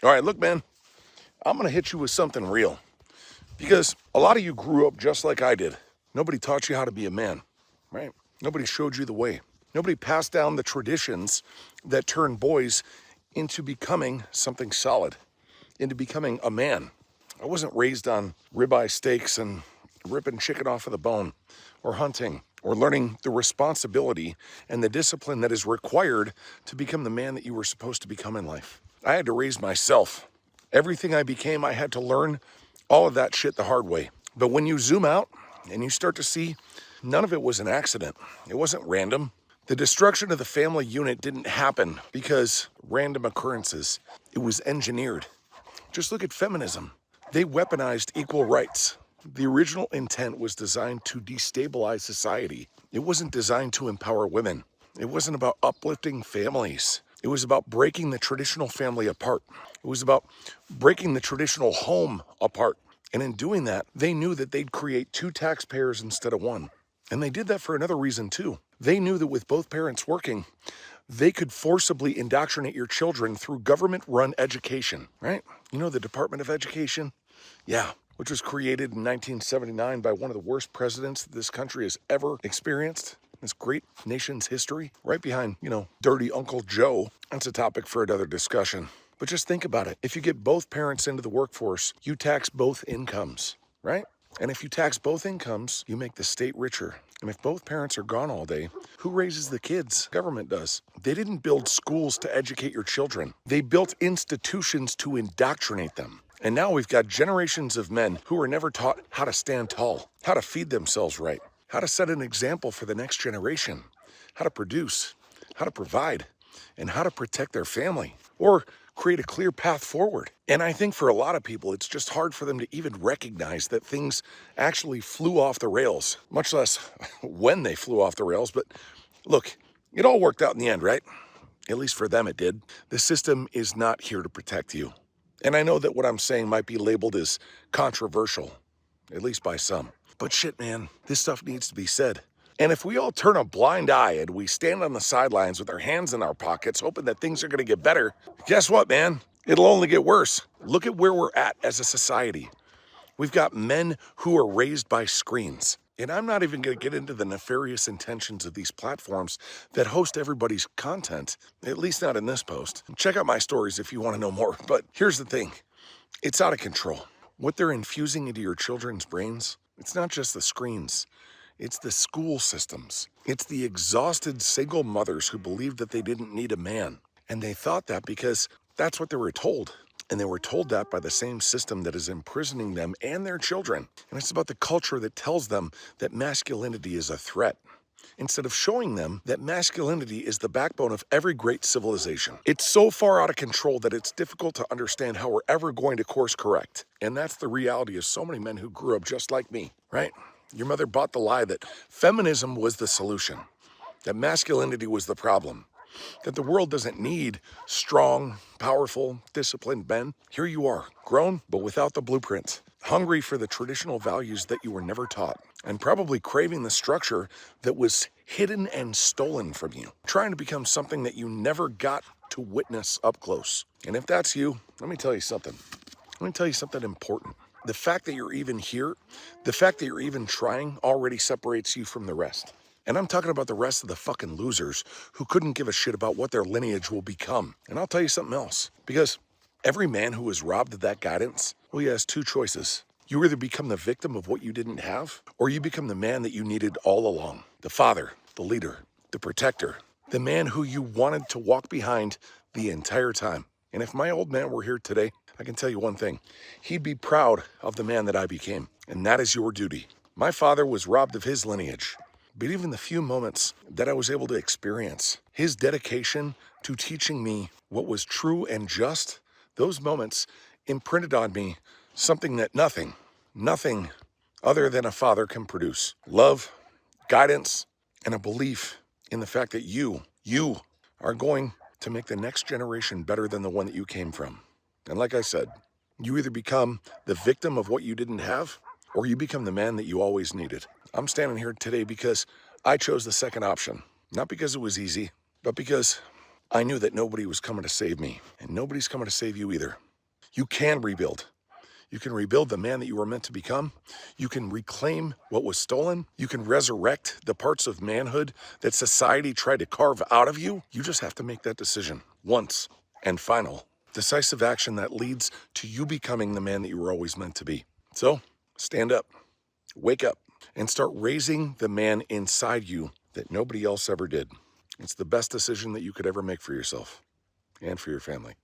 All right, look, man, I'm going to hit you with something real because a lot of you grew up just like I did. Nobody taught you how to be a man, right? Nobody showed you the way. Nobody passed down the traditions that turn boys into becoming something solid, into becoming a man. I wasn't raised on ribeye steaks and ripping chicken off of the bone or hunting or learning the responsibility and the discipline that is required to become the man that you were supposed to become in life. I had to raise myself. Everything I became, I had to learn all of that shit the hard way. But when you zoom out and you start to see, none of it was an accident. It wasn't random. The destruction of the family unit didn't happen because random occurrences. It was engineered. Just look at feminism. They weaponized equal rights. The original intent was designed to destabilize society. It wasn't designed to empower women. It wasn't about uplifting families. It was about breaking the traditional family apart. It was about breaking the traditional home apart. And in doing that, they knew that they'd create two taxpayers instead of one. And they did that for another reason too. They knew that with both parents working, they could forcibly indoctrinate your children through government-run education, right? You know, the Department of Education? Yeah, which was created in 1979 by one of the worst presidents that this country has ever experienced. This great nation's history, right behind, dirty Uncle Joe. That's a topic for another discussion. But just think about it. If you get both parents into the workforce, you tax both incomes, right? And if you tax both incomes, you make the state richer. And if both parents are gone all day, who raises the kids? Government does. They didn't build schools to educate your children. They built institutions to indoctrinate them. And now we've got generations of men who were never taught how to stand tall, how to feed themselves right, how to set an example for the next generation, how to produce, how to provide, and how to protect their family or create a clear path forward. And I think for a lot of people, it's just hard for them to even recognize that things actually flew off the rails, much less when they flew off the rails. But look, it all worked out in the end, right? At least for them it did. The system is not here to protect you. And I know that what I'm saying might be labeled as controversial, at least by some. But shit, man, this stuff needs to be said. And if we all turn a blind eye and we stand on the sidelines with our hands in our pockets, hoping that things are going to get better, guess what, man? It'll only get worse. Look at where we're at as a society. We've got men who are raised by screens. And I'm not even going to get into the nefarious intentions of these platforms that host everybody's content, at least not in this post. Check out my stories if you want to know more. But here's the thing. It's out of control. What they're infusing into your children's brains, it's not just the screens. It's the school systems. It's the exhausted single mothers who believed that they didn't need a man. And they thought that because that's what they were told. And they were told that by the same system that is imprisoning them and their children. And it's about the culture that tells them that masculinity is a threat, instead of showing them that masculinity is the backbone of every great civilization. It's so far out of control that it's difficult to understand how we're ever going to course correct. And that's the reality of so many men who grew up just like me, right? Your mother bought the lie that feminism was the solution, that masculinity was the problem, that the world doesn't need strong, powerful, disciplined men. Here you are, grown, but without the blueprint, hungry for the traditional values that you were never taught, and probably craving the structure that was hidden and stolen from you, trying to become something that you never got to witness up close. And if that's you, let me tell you something. Let me tell you something important. The fact that you're even here, the fact that you're even trying already separates you from the rest. And I'm talking about the rest of the fucking losers who couldn't give a shit about what their lineage will become. And I'll tell you something else, because every man who is robbed of that guidance, well, he has two choices. You either become the victim of what you didn't have, or you become the man that you needed all along. The father, the leader, the protector, the man who you wanted to walk behind the entire time. And if my old man were here today, I can tell you one thing. He'd be proud of the man that I became, and that is your duty. My father was robbed of his lineage, but even the few moments that I was able to experience, his dedication to teaching me what was true and just, those moments imprinted on me something that nothing other than a father can produce. Love, guidance, and a belief in the fact that you are going to make the next generation better than the one that you came from. And like I said, you either become the victim of what you didn't have, or you become the man that you always needed. I'm standing here today because I chose the second option. Not because it was easy, but because I knew that nobody was coming to save me, and nobody's coming to save you either. You can rebuild. You can rebuild the man that you were meant to become. You can reclaim what was stolen. You can resurrect the parts of manhood that society tried to carve out of you. You just have to make that decision once and final. Decisive action that leads to you becoming the man that you were always meant to be. So stand up, wake up, and start raising the man inside you that nobody else ever did. It's the best decision that you could ever make for yourself and for your family.